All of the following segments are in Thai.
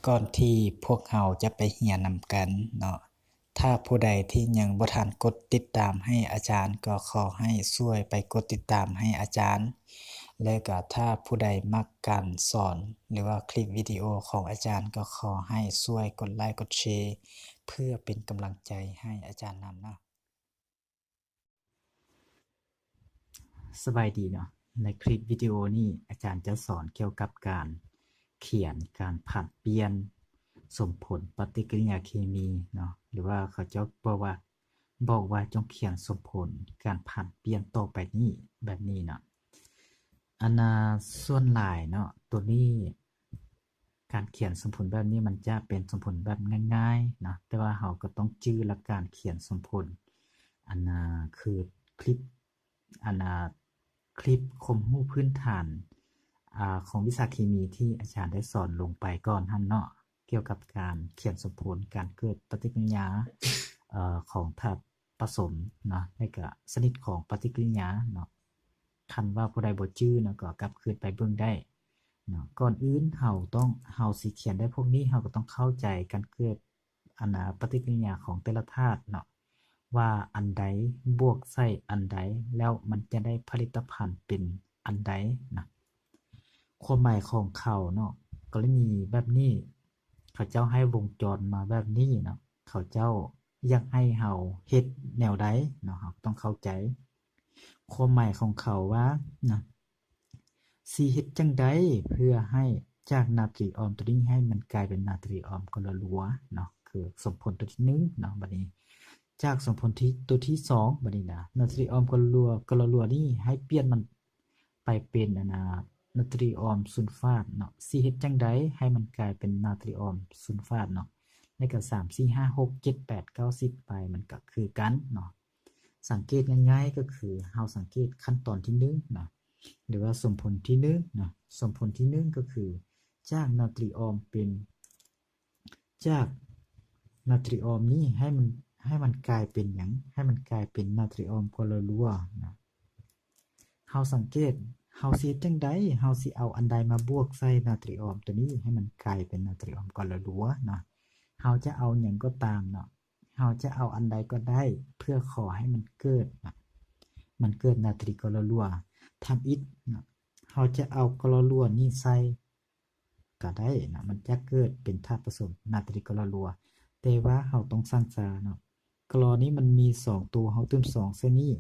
ก่อนที่พวกเราจะไปเรียนนำกันเนาะถ้าผู้ใดที่ยังบ่ทันกดติดตามให้อาจารย์ก็ขอให้ช่วยไปกดติดตามให้อาจารย์และก็ถ้าผู้ใดมักการสอนหรือว่าคลิปวิดีโอของอาจารย์ก็ขอให้ช่วยกดไลค์กดแชร์เพื่อเป็นกำลังใจให้อาจารย์นำเนาะสบายดีเนาะในคลิปวิดีโอนี้อาจารย์จะสอนเกี่ยวกับการเขียนการผลัดเปลี่ยนสมผลปฏิกิริยาเคมีเนาะหรือว่าเขาจะบอกว่าจงเขียนสมผลการผลัดเปลี่ยนต่อไปนี้แบบนี้เนาะอันส่วนหลายเนาะตัวนี้การเขียนสมผลแบบนี้มันจะเป็นสมผลแบบง่ายๆนะแต่ว่าเราก็ต้องจื้อหลักการเขียนสมผลอันคือคลิปอันคลิปความรู้พื้นฐานของวิชาเคมีที่อาจารย์ได้สอนลงไปก่อนหั่นเนาะเกี่ยวกับการเขียนสมผลการเกิดปฏิกิริยาของธาตุผสมเนาะแล้วก็ชนิดของปฏิกิริยาเนาะคันว่าผู้ใดบ่จื้อเนาะก็กลับคืนไปเบิ่งได้เนาะก่อนอื่นเฮาสิเขียนได้พวกนี้เฮาก็ต้องเข้าใจการเกิดปฏิกิริยาของแต่ละธาตุเนาะว่าอันใดบวกใส่อันใดแล้วมันจะได้ผลิตภัณฑ์เป็นอันใดนะความหมายของเขาเนาะกรณีแบบนี้เขาเจ้าให้วงจรมาแบบนี้เนาะเขาเจ้าอยากให้เฮาเฮ็ดแนวใดเนาะเราต้องเข้าใจความหมายของเขาว่านะสิเฮ็ดจั่งใดเพื่อให้จากนาตรีออมตัวนี้ให้มันกลายเป็นนาตรีออมกลรัวเนาะคือสมผลตัวที่1เนาะบัดนี้จากสมผลที่ตัวที่2บัดนี้นะนาตรีออมกลรัวนี่ให้เปลี่ยนมันไปเป็นนาตรีออมซัลฟาตเนาะสิเฮ็ดจั่งใดให้มันกลายเป็นนาตรีออมซัลฟาตเนาะแล้วก็3 4 5 6 7 8 9 10ไปมันก็คือกันเนาะสังเกตง่ายๆก็คือเฮาสังเกตขั้นตอนที่1เนาะหรือว่าสมผลที่1เนาะสมผลที่1ก็คือจากนาตรีออมเป็นจากนาตรีออมนี้ให้มันกลายเป็นหยังให้มันกลายเป็นนาตรีออมกลรัวนะเฮาสังเกตเฮาสิเฮ็ดจั่งใดเฮาสิเอาอันใดมาบวกใส่นาตรีออมตัวนี้ให้มันกลายเป็นนาตรีออมกลรัวเนาะเฮาจะเอาหยังก็ตามเนาะเฮาจะเอาอันใดก็ได้เพื่อขอให้มันเกิดนะมันเกิดนาตรีกลรัวทำอิฐนะเฮาจะเอากลรัวนี้ใส่ก็ได้นะมันจะเกิดเป็นธาตุผสมนาตรีกลรัวแต่ว่าเฮาต้องสังสาเนาะกลอนี้มันมี2ตัวเฮาเติม2ใส่นี้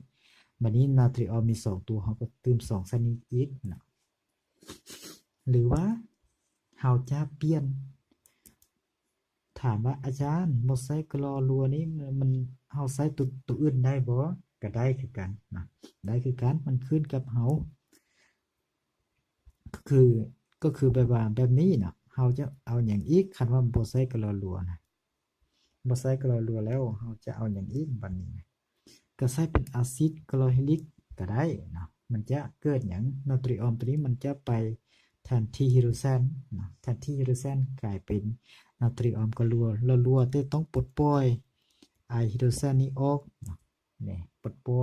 บัดนี้นาตรีออมมี2ตัวเฮาก็เติม2ใส่นี้อีกเนาะหรือว่าเฮาจะเปลี่ยนถามว่าอาจารย์บ่ใส่กลอรัวนี้มันเฮาใส่ตัวอื่นได้บ่ก็ได้คือกันนะได้คือกันมันขึ้นกับเฮา ก็คือก็คือแบบว่าแบบนี้เนาะเราจะเอาหยังอีกคันว่าบ่ใส่กะลอรัวนะบ่ใส่กะลอรัวแล้วเราจะเอาหยังอีกบัดนี้นะก็ใส่เป็นอาซิดกลอเฮลิกก็ได้เนาะมันจะเกิดหยังนาตรีออมตัวนี้มันจะไปแทนที่ไฮโดรเซนเนาะแทนที่ไฮโดรเซนกลายเป็นนาตรีออมกะรัวๆแต่ต้องปลดปล่อยไอไฮโดรเซนนี้ออกเนาะนี่ปลดปล่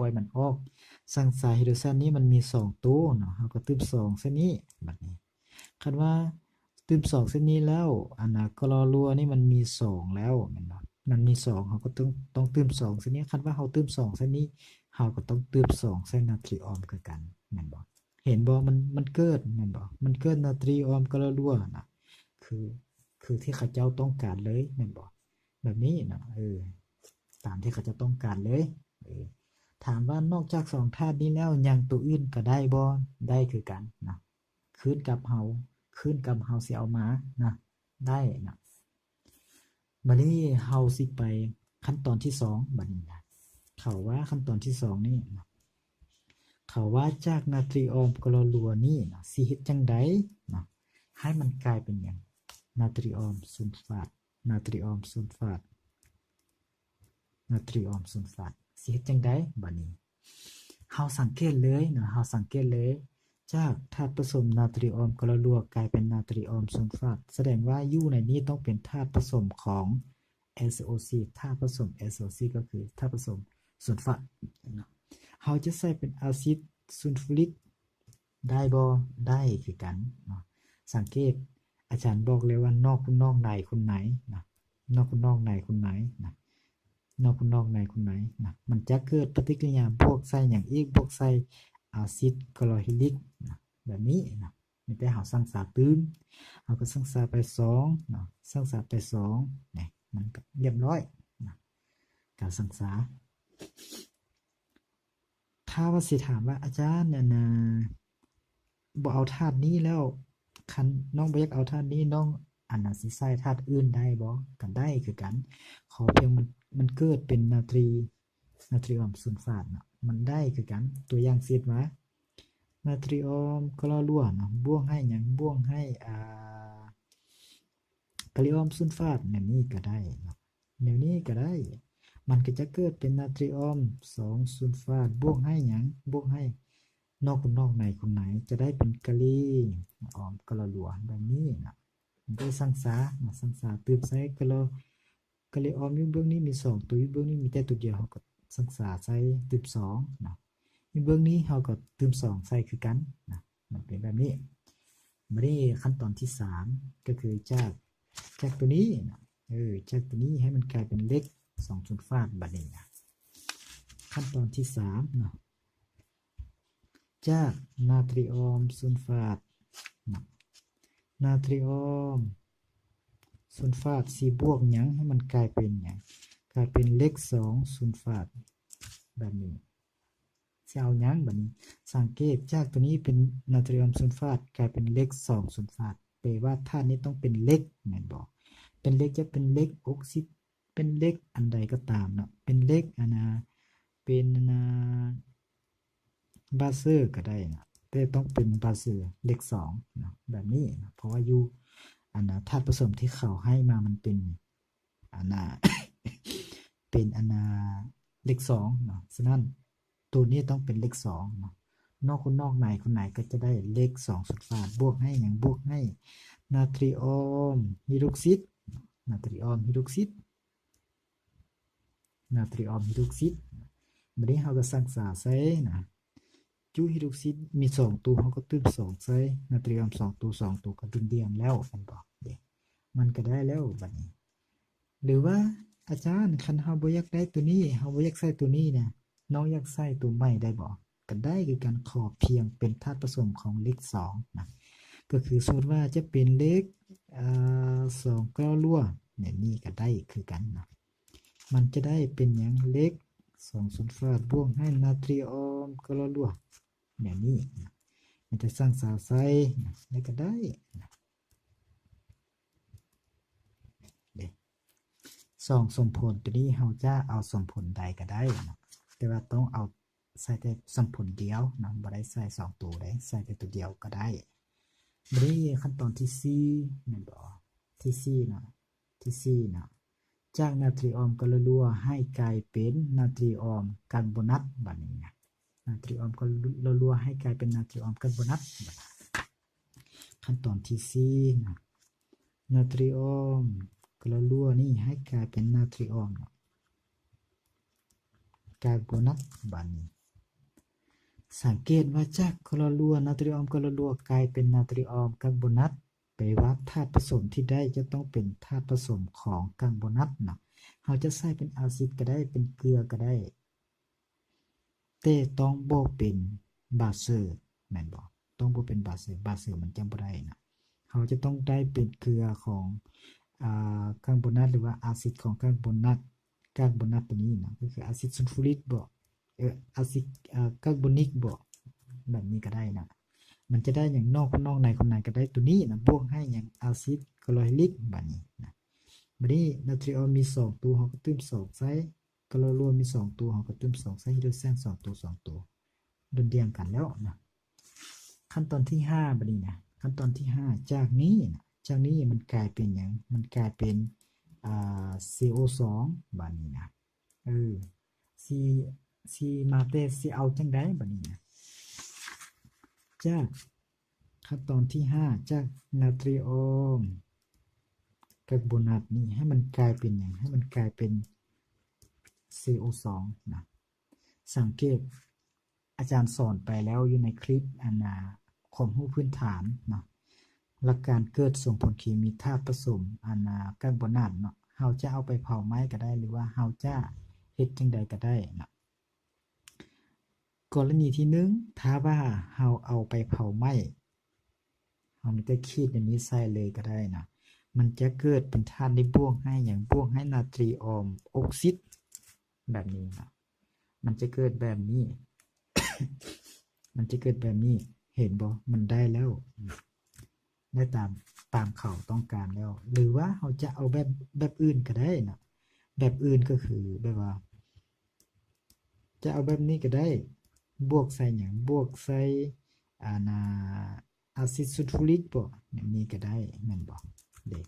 อยมันออก สังสารไฮโดรเจนนี้มันมี2ตัวเนาะเราก็ตืม2เส้นนี้บัดนี้คันว่าตืม2เส้นนี้แล้วอันน่ะกลอรัวนี่มันมี2แล้วแม่นบ่มันมี2เราก็ต้องตืม2เส้นนี้คันว่าเราตืม2เส้นนี้เราก็ต้องตืม2เส้นนาตรีออมคือกันแม่นบ่เห็นบ่มันเกิดแม่นบ่มันเกิดนาตรีออมกลอรัวน่ะคือคือที่เขาเจ้าต้องการเลยแม่นบ่แบบนี้น่ะตามที่เขาจะต้องการเลยเออ ถามว่านอกจาก2ธาตุนี้แล้วหยังตัวอื่นก็ได้บ่ได้คือกันนะคืนกับเฮาคืนกับเฮาสิเอามานะได้นะบัดนี้เฮาสิไปขั้นตอนที่2บัดนี้นะเขาว่าขั้นตอนที่2นี่นะเขาว่าจากนาตรีออมกลอรัวนี่นะสิเฮ็ดจังไดนะให้มันกลายเป็นหยังนาตรีออมซัลฟาตนาตรีออมซัลฟาตนาตรีออมซัลฟาตสิเฮ็ดจังไดบัดนี้ เฮาสังเกตเลยเนาะเฮาสังเกตเลยจากธาตุผสมนาตรีออมกลรัวกลายเป็นนาตรีออมซัลฟาตแสดงว่าอยู่ในนี้ต้องเป็นธาตุผสมของ SOC ธาตุผสม SOC ก็คือธาตุผสมซัลฟาตเนาะเฮาจะใส่เป็นอาซิดซัลฟูริกได้บ่ได้คือกันเนาะสังเกต อาจารย์บอกเลยว่านอกคุณนอกในคนไหนนะนอกคุณนอกในคนไหนนะนอกคุณนอกในคนไหนนะมันจะเกิดปฏิกิริยาบวกใส่อย่างอีกบวกใส่อาซิดคลอโรฮิลิกนะแบบนี้นะมีแต่เราสร้างสารตื่นเราก็สร้างสารไป2นะสร้างสารไป2นี่มันก็เรียบร้อยนะการสร้างสารถ้าว่าสิถามว่าอาจารย์เนี่ยนะบ่เอาธาตุนี้แล้วคันน้องบ่อยากเอาธาตุนี้น้องอันน่ะสิใส่ธาตุอื่นได้บ่ก็ได้คือกันขอเพียงมันเกิดเป็นนาตรีออมซัลฟาตเนาะมันได้คือกันตัวอย่างเช่นว่านาตรีออมคลอรัวเนาะบวกให้หยังบวกให้กาลิออมซัลฟาตแบบนี้ก็ได้เนาะแนวนี้ก็ได้มันก็จะเกิดเป็นนาตรีออม2ซัลฟาตบวกให้หยังบวกให้นอกคุณนอกในคนไหนจะได้เป็นกะลีออมกะละลัวแบบนี้นะมันได้สังสาสังสาตืบใส่กะลีออมอยู่เบื้องนี้มี2ตัวอยู่เบื้องนี้มีแต่ตัวเดียวเฮาก็สังสาใส่ตืบ2นะอยู่เบื้องนี้เฮาก็ตืบ2ใส่คือกันนะมันเป็นแบบนี้บัดนี้ขั้นตอนที่3ก็คือจากตัวนี้นะจากตัวนี้ให้มันกลายเป็นเลข2ซัลฟาตบัดนี้นะขั้นตอนที่3เนาะจากนาตรีออมซัลฟาตนาตรีออมซัลฟาตสีบวกหยังให้มันกลายเป็นหยังกลายเป็นเลข2ซัลฟาตแบบนี้สิเอาหยังบัดนี้สังเกตจากตัวนี้เป็นนาตรีออมซัลฟาตกลายเป็นเลข2ซัลฟาตแปลว่าธาตุนี้ต้องเป็นเลขแม่นบ่เป็นเลขจะเป็นเลขออกซิเป็นเลขอันใดก็ตามเนาะเป็นเลขเป็นบาเซอร์ก็ได้นะแต่ต้องเป็นบาเซอร์เลข2นะแบบนี้นะเพราะว่าอยู่ธาตุผสมที่เขาให้มามันเป็นอันน่ะ เป็นเลข2เนาะฉะนั้นตัวนี้ต้องเป็นเลข2เนาะนอกคนนอกในคนไหนก็จะได้เลข2ซัลฟาตบวกให้หยังบวกให้นาตรีออมฮิดรอกซิดนาตรีออมฮิดรอกซิดนาตรีออมฮิดรอกซิดบัดนี้เราก็สร้างสารใส่นะจุฮิดรอกซิดมี2ตัวเราก็ตึ้ม2ใส่นาตรีออม2ตัว2ตัวก็ดึงเดียมแล้วแม่นบ่เด้มันก็ได้แล้วบัดนี้หรือว่าอาจารย์คันเฮาบ่อยากได้ตัวนี้เฮาบ่อยากใส่ตัวนี้เนี่ยน้องอยากใส่ตัวใหม่ได้บ่ก็ได้คือกันขอเพียงเป็นธาตุผสมของเลข2นะก็คือสมมุติว่าจะเป็นเลข2กอรั่วเนี่ยนี่ก็ได้คือกันนะมันจะได้เป็นหยังเลข2ซัลฟาตบวกให้นาตรีออมกอรั่วแบบนี้นะมันจะสร้างสารใส่นะแล้วก็ได้นะ2สมผลตัวนี้เราจะเอาสมผลใดก็ได้นะแต่ว่าต้องเอาใส่แต่สมผลเดียวนะบ่ได้ใส่2ตัวได้ใส่แต่ตัวเดียวก็ได้บัดนี้ขั้นตอนที่4แม่นบ่ที่4เนาะที่4เนาะจากนาตรีออมกอรั่วให้กลายเป็นนาตรีออมคาร์บอนัตบัดนี้นะนาตรีออมกอรั่วให้กลายเป็นนาตรีออมคาร์บอนัตขั้นตอนที่4นะนาตรีออมกอรั่วนี่ให้กลายเป็นนาตรีออมคาร์บอนัตบัดนี้สังเกตว่าจากคลอรัวนาตรีออมคลอรัวกลายเป็นนาตรีออมคาร์บอนัตแปลว่าธาตุผสมที่ได้จะต้องเป็นธาตุผสมของคาร์บอนัตนะเราจะใส่เป็นอาซิดก็ได้เป็นเกลือก็ได้แต่ต้องบ่เป็นบาเซอร์แม่นบ่ต้องบ่เป็นบาเซอร์บาเซอร์มันจังบ่ได้นะเราจะต้องได้เป็นเกลือของคาร์บอนัตหรือว่าอาซิดของคาร์บอนัตตัวนี้นะก็คืออาซิดซัลฟูริกบ่อาซิดคาร์บอนิกบ่แบบนี้ก็ได้นะมันจะได้อย่างนอกในคนไหนก็ได้ตัวนี้นะบวกให้อย่างอาซิดคลอริลิกแบบนี้นะบัดนี้นาตรีออมมี2ตัวเราก็เติม2ใส่คลอรัวมี2ตัวเราก็เติม2ใส่ไฮโดรเจน2ตัว2ตัวเรียงกันแล้วนะขั้นตอนที่5บัดนี้นะขั้นตอนที่5จากนี้นะจากนี้มันกลายเป็นหยังมันกลายเป็นCO2 บัดนี้นะสิมาแต่สิเอาจังได๋บัดนี้นะจากขั้นตอนที่5จากนาตรีออมคาร์บอนัตนี่ให้มันกลายเป็นหยังให้มันกลายเป็น CO2 นะสังเกตอาจารย์สอนไปแล้วอยู่ในคลิปความรู้พื้นฐานเนาะ หลักการเกิดส่งผลเคมีธาตุผสมกัมโบนาตเนาะเฮาจะเอาไปเผาไหม้ก็ได้หรือว่าเฮาจะเฮ็ดจังใดก็ได้เนาะกรณีที่1ถ้าว่าเฮาเอาไปเผาไหม้เฮามีแต่ขีดอันนี้ใส่เลยก็ได้นะมันจะเกิดเป็นธาตุในบ่วงให้อย่างบ่วงให้นาตรีออมออกซิดแบบนี้นะมันจะเกิดแบบนี้ มันจะเกิดแบบนี้เห็นบ่มันได้แล้วได้ตามเขาต้องการแล้ว หรือว่าเราจะเอาแบบอื่นก็ได้นะแบบอื่นก็คือแบบว่า จะเอาแบบนี้ก็ได้ บวกใส่หยังบวกใส่อานาอะซิดซัลฟูริกบ่อย่างนี้ก็ได้แม่นบ่เด้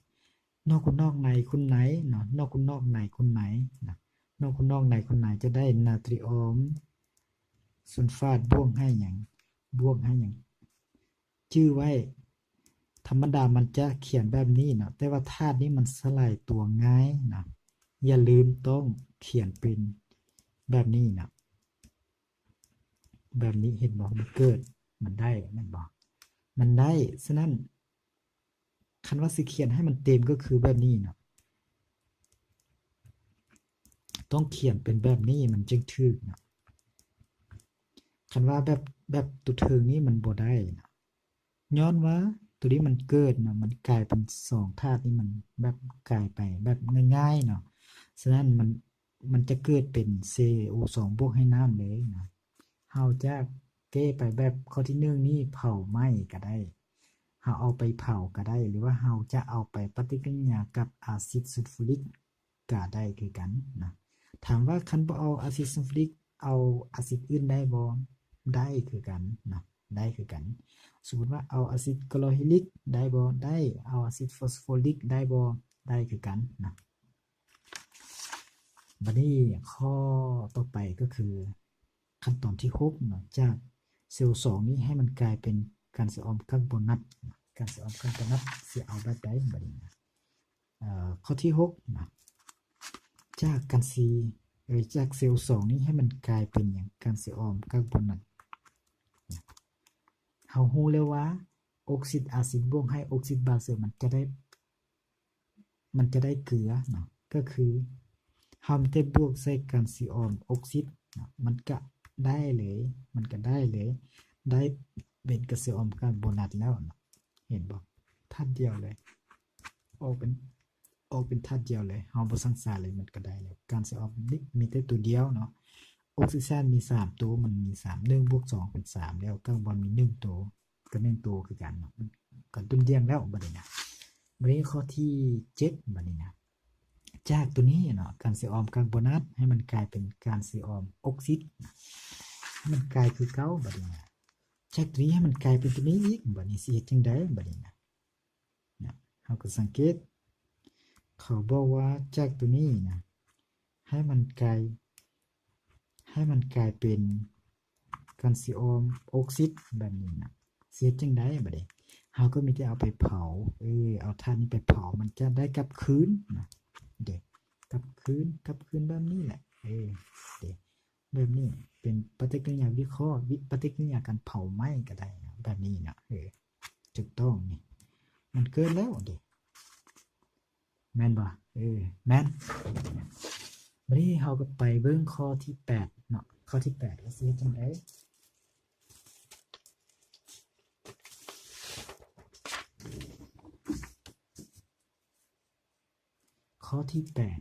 นอกคุณนอกในคุณไหนเนาะนอกคุณนอกในคุณไหนนะนอกคุณนอกในคุณไหนจะได้นาตรีออมซัลฟาตบวกให้หยังบวกให้หยังชื่อไว้ธรรมดามันจะเขียนแบบนี้เนาะแต่ว่าธาตุนี้มันสลายตัวง่ายนะอย่าลืมต้องเขียนเป็นแบบนี้นะแบบนี้เห็นบ่มันเกิดมันได้แม่นบ่มันได้ฉะนั้นคันว่าสิเขียนให้มันเต็มก็คือแบบนี้เนาะต้องเขียนเป็นแบบนี้มันจึงถูกเนาะคันว่าแบบตัวเทิงนี้มันบ่ได้เนาะย้อนว่าตัวนี้มันเกิดเนาะมันกลายเป็น2ธาตุนี้มันแบบกลายไปแบบง่ายๆเนาะฉะนั้นมันจะเกิดเป็น CO2 บวกให้น้ำเลยนะเฮาจะแก้ไปแบบข้อที่1นี้เผาไหม้ก็ได้เฮาเอาไปเผาก็ได้หรือว่าเฮาจะเอาไปปฏิกิริยากับอาซิดซัลฟูริกก็ได้คือกันนะถามว่าคันบ่เอาอาซิดซัลฟูริกเอาอาซิดอื่นได้บ่ได้คือกันนะได้คือกันสมมุติว่าเอาอาซิดคลอริลิกได้บ่ได้เอาอาซิดฟอสฟอริกได้บ่ได้คือกันนะบัดนี้ข้อต่อไปก็คือขั้นตอนที่6เนาะจากเซลล์2นี้ให้มันกลายเป็นการสะออมคาร์บอนัตการสะออมคาร์บอนัตสิเอาแบบใดบัดนี้นะข้อที่6นะจากการซีจากเซลล์2นี้ให้มันกลายเป็นหยังการสะออมคาร์บอนัตเฮารู้แล้วว่าออกซิดอาซิดบวกให้ออกซิดบาเซอร์มันจะได้เกลือเนาะก็คือเฮาได้บวกใส่กันซีออมออกซิดมันก็ได้เลยมันก็ได้เลยได้เป็นกระเซออมคาร์บอนัตแล้วเนาะเห็นบ่ธาตุเดียวเลยออกเป็นออกเป็นธาตุเดียวเลยเฮาบ่สังสารเลยมันก็ได้แล้วการซีออมนี่มีแต่ตัวเดียวเนาะออกซิเจนมี3ตัวมันมี3 1บวก2เป็น3แล้วคาร์บอนมี1ตัวก็1ตัวคือกันเนาะมันก็ตุนเดียงแล้วบัดนี้นะบัดนี้ข้อที่7บัดนี้นะจากตัวนี้เนาะการสิออมคาร์บอนัตให้มันกลายเป็นการสิออมออกซิดให้มันกลายคือเก่าบัดนี้นะจากตัวนี้ให้มันกลายเป็นตัวนี้อีกบัดนี้สิเฮ็ดจังได๋บัดนี้นะเฮาก็สังเกตเขาบอกว่าจากตัวนี้นะให้มันกลายเป็นการสิออมออกซิดแบบนี้นะสิเฮ็ดจังได๋บัดนี้เฮาก็มีแต่เอาไปเผาเอาธาตุนี้ไปเผามันจะได้กลับคืนนะเด้กลับคืนแบบนี้แหละเด้แบบนี้เป็นปฏิกิริยาวิเคราะห์ปฏิกิริยาการเผาไหม้ก็ได้นะแบบนี้นะถูกต้องนี่มันเกินแล้วเด้แม่นบ่แม่นบัดนี้เฮาก็ไปเบิ่งข้อที่8เนาะข้อที่8ว่าสิเฮ็ดจังได๋ข้อที่8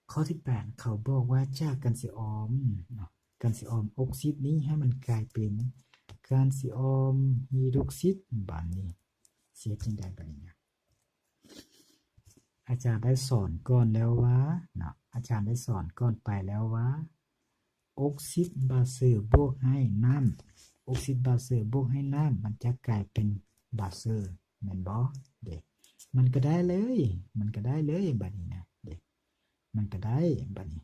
เขาบอกว่าจากการสิออมเนาะการสิออมออกซิดนี้ให้มันกลายเป็นการสิออมไฮดรอกซิดบัดนี้สิเฮ็ดจังได๋บัดนี้นะอาจารย์ได้สอนก่อนแล้วว่าเนาะอาจารย์ได้สอนก่อนไปแล้วว่าออกซิดบาเซอร์บวกให้น้ำออกซิดบาเซอร์บวกให้น้ำมันจะกลายเป็นบาเซอร์แม่นบ่เด้มันก็ได้เลยบัดนี้นะเด้มันก็ได้บัดนี้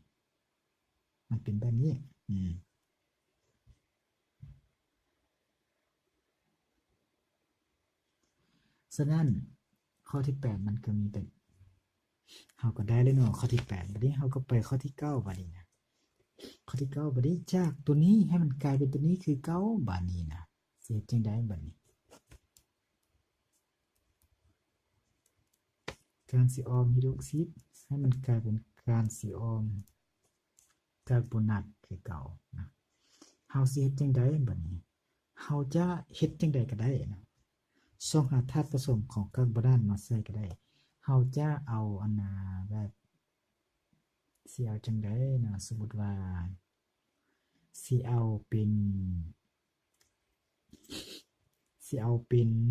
มันเป็นแบบนี้ฉะนั้นข้อที่8มันก็มีแต่เฮาก็ได้เลยเนาะข้อที่8บัดนี้เฮาก็ไปข้อที่9บัดนี้นะข้อที่9บัดนี้จากตัวนี้ให้มันกลายเป็นตัวนี้คือเก่าบัดนี้นะ สิเฮ็ดจังได๋บัดนี้การสิออมไฮดรอกซิดให้มันกลายเป็นการสิออมคาร์บอนัตคือเก่านะเฮาสิเฮ็ดจังได๋บัดนี้เฮาจะเฮ็ดจังได๋ก็ได้นะส่งหาธาตุผสมของคาร์บอนัตมาใส่ก็ได้เฮาจะเอาอันน่ะแบบสิเอาจังได๋นะสมมุติว่าสิเอาเป็น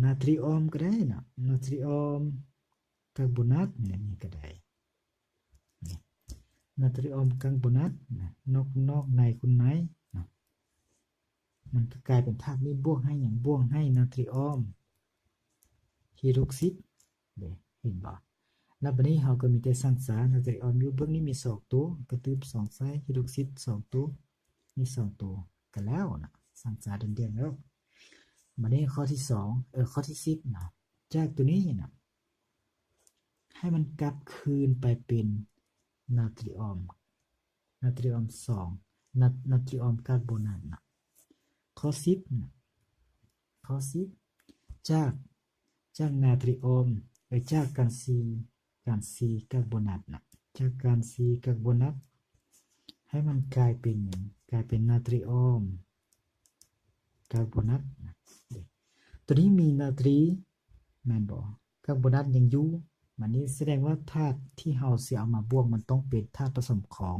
นาตรีออมก็ได้นะนาตรีออมคาร์บอนัตเนี่ยนี่ก็ได้นี่นาตรีออมคาร์บอนัตนะนอกในคุณไหนนะมันก็กลายเป็นธาตุนี้บวกให้หยังบวกให้นาตรีออมไฮดรอกซิดเด้เห็นบ่แล้วบัดนี้เฮาก็มีแต่สังสารนาตรีออมอยู่เบิ่งนี้มี2ตัวกระตืบ2ไซไฮดรอกซิด2ตัวมี2ตัวก็แล้วนะสังสารเด่นๆแล้วบัดนี้ข้อที่2ข้อที่10นะจากตัวนี้นะให้มันกลับคืนไปเป็นนาตรีออม2นาตรีออมคาร์บอนัตนะข้อ10นะข้อ10จากนาตรีออมจากการซีคาร์บอนัตนะจากการซีคาร์บอนัตให้มันกลายเป็นหยังกลายเป็นนาตรีออมคาร์บอนัตนะตัวนี้มีนาตรีแม่นบ่คาร์บอนัตยังอยู่มันนี้แสดงว่าธาตุที่เฮาสิเอามาบวกมันต้องเป็นธาตุผสมของ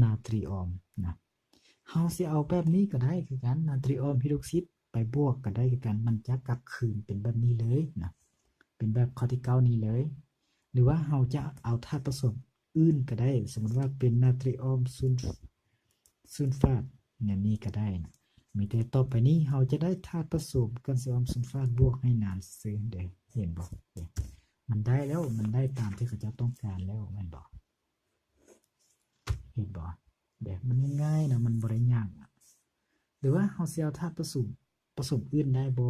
นาตรีออมนะเฮาสิเอาแบบนี้ก็ได้คือกันนาตรีออมไฮดรอกซิดไปบวกก็ได้คือกันมันจะกลับคืนเป็นแบบนี้เลยนะเป็นแบบข้อที่9นี้เลยหรือว่าเฮาจะเอาธาตุผสมอื่นก็ได้สมมุติว่าเป็นนาตรีออมซูลฟาตอย่างนี้ก็ได้นะมีแต่ต่อไปนี้เฮาจะได้ธาตุผสมแคลเซียมซัลฟาตบวกให้นานซื่อเด้เห็นบ่มันได้แล้วมันได้ตามที่เขาเจ้าต้องการแล้วแม่นบ่เห็นบ่แบบมันง่ายๆนะมันบ่ได้ยากหรือว่าเฮาสิเอาธาตุผสมอื่นได้บ่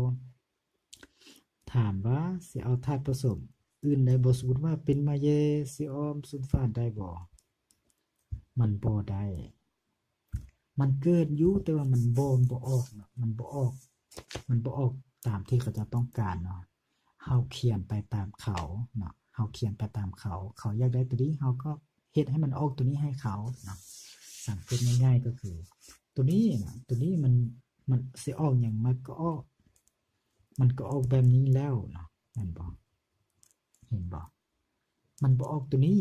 ถามว่าสิเอาธาตุผสมอื่นได้บ่สมมุติว่าเป็นมาเยซิออมซัลฟาตได้บ่มันบ่ได้มันเกิดอยู่แต่ว่ามันบ่ออกนะมันบ่ออกตามที่เขาจะต้องการเนาะเฮาเขียนไปตามเขาเนาะเฮาเขียนไปตามเขาอยากได้ตัวนี้เฮาก็เฮ็ดให้มันออกตัวนี้ให้เขาเนาะสังเกตง่ายๆก็คือตัวนี้นะตัวนี้มันสิออกหยังมันก็ออกแบบนี้แล้วเนาะแม่นบ่เห็นบ่มันบ่ออกตัวนี้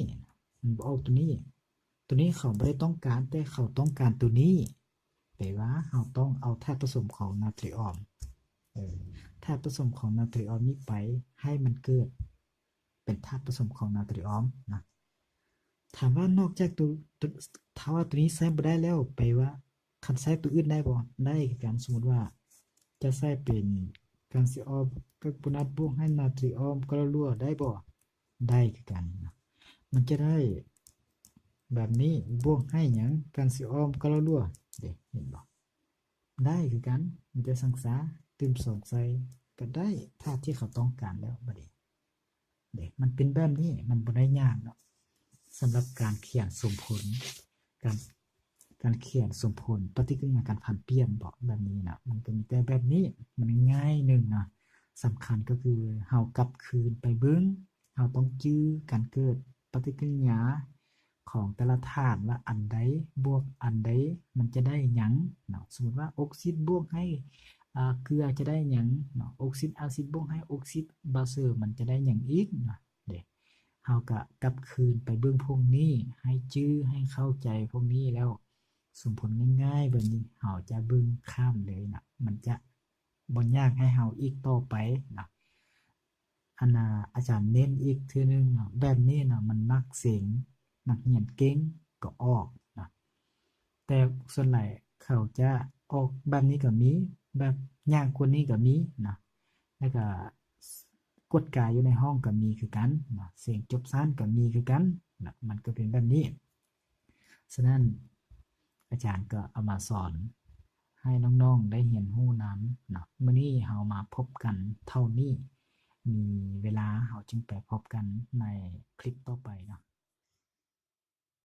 มันบ่ออกตัวนี้เขาบ่ได้ต้องการแต่เขาต้องการตัวนี้แปลว่าเฮาต้องเอาธาตุผสมของนาตรีออมธาตุผสมของนาตรีออมนี้ไปให้มันเกิดเป็นธาตุผสมของนาตรีออมนะถามว่านอกจากถ้าว่าตัวนี้ใช้บ่ได้แล้วแปลว่าคันใช้ตัวอื่นได้บ่ได้คือกันสมมุติว่าจะใช้เป็นแคลเซียมคาร์บอนัตบวกให้นาตรีออมกรั่วได้บ่ได้คือกันนะมันจะได้แบบนี้บวกให้หยังแคลเซียมกรั่วเด้เห็นบ่ได้คือกันมันจะสังสาตื่ม2ใส่ก็ได้ธาตุที่เขาต้องการแล้วบัดนี้เด้มันเป็นแบบนี้มันบ่ได้ยากเนาะสำหรับการเขียนสมผลการเขียนสมผลปฏิกิริยาการผันเปลี่ยนบ่แบบนี้นะมันก็มีแต่แบบนี้มันง่ายนึงนะสำคัญก็คือเฮากลับคืนไปเบิ่งเฮาต้องจื้อการเกิดปฏิกิริยาของแต่ละธาตุว่าอันใดบวกอันใดมันจะได้หยังเนาะสมมุติว่าออกซิดบวกให้เกลือจะได้หยังเนาะออกซิดอาซิดบวกให้ออกซิดบาเซอร์มันจะได้หยังอีกเนาะเด้เฮาก็กลับคืนไปเบิ่งพวกนี้ให้จื้อให้เข้าใจพวกนี้แล้วสมผลง่ายๆแบบนี้เฮาจะเบิ่งข้ามเลยนะมันจะบ่ยากให้เฮาอีกต่อไปนะอันน่ะอาจารย์เน้นอีกเทื่อนึงเนาะแบบนี้น่ะมันมักเสียงนักเรียนเก่งก็ออกนะแต่ส่วนใหญ่เขาจะออกแบบนี้ก็มีแบบยากกว่านี้ก็มีนะแล้วก็กฎกาอยู่ในห้องก็มีคือกันนะเสียงจบสั้นก็มีคือกันนะมันก็เป็นแบบนี้ฉะนั้นอาจารย์ก็เอามาสอนให้น้องๆได้เรียนรู้นำนะมื้อนี้เรามาพบกันเท่านี้มีเวลาเราจึงไปพบกันในคลิปต่อไปเนาะ